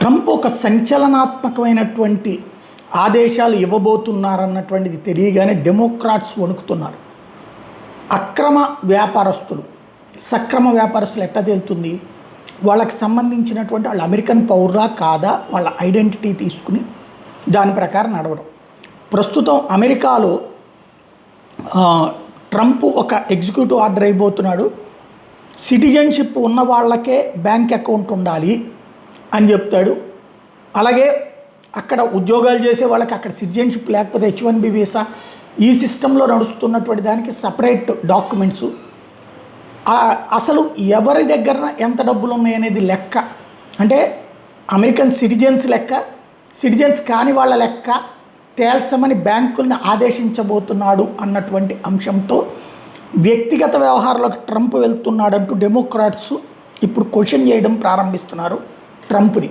Trump ఒక సంచలనాత్మకమైనటువంటి ఆదేశాలు ఇవ్వబోతున్నారన్నటువంటిది తెలియగానే డెమోక్రాట్స్ వణుకుతున్నారు. అక్రమ వ్యాపారస్తులు సక్రమ వ్యాపారస్తులు ఎట్లా తేలుతుంది? వాళ్ళకి సంబంధించినటువంటి వాళ్ళు అమెరికన్ పౌరులా కాదా వాళ్ళ ఐడెంటిటీ తీసుకుని దాని ప్రకారం నడవడం. ప్రస్తుతం అమెరికాలో ట్రంప్ ఒక ఎగ్జిక్యూటివ్ ఆర్డర్ అయిపోతున్నాడు. సిటిజన్షిప్ ఉన్న వాళ్ళకే బ్యాంక్ అకౌంట్ ఉండాలి అని చెప్తాడు. అలాగే అక్కడ ఉద్యోగాలు చేసే వాళ్ళకి అక్కడ సిటిజన్షిప్ లేకపోతే H1B వీసా ఈ సిస్టంలో నడుస్తున్నటువంటి దానికి సపరేట్ డాక్యుమెంట్సు. అసలు ఎవరి దగ్గర ఎంత డబ్బులు ఉన్నాయనేది లెక్క, అంటే అమెరికన్ సిటిజన్స్ లెక్క, సిటిజన్స్ కాని వాళ్ళ లెక్క తేల్చమని బ్యాంకుల్ని ఆదేశించబోతున్నాడు అన్నటువంటి అంశంతో వ్యక్తిగత వ్యవహారాలకు ట్రంప్ వెళ్తున్నాడంటూ డెమోక్రాట్స్ ఇప్పుడు క్వశ్చన్ చేయడం ప్రారంభిస్తున్నారు ట్రంప్ని.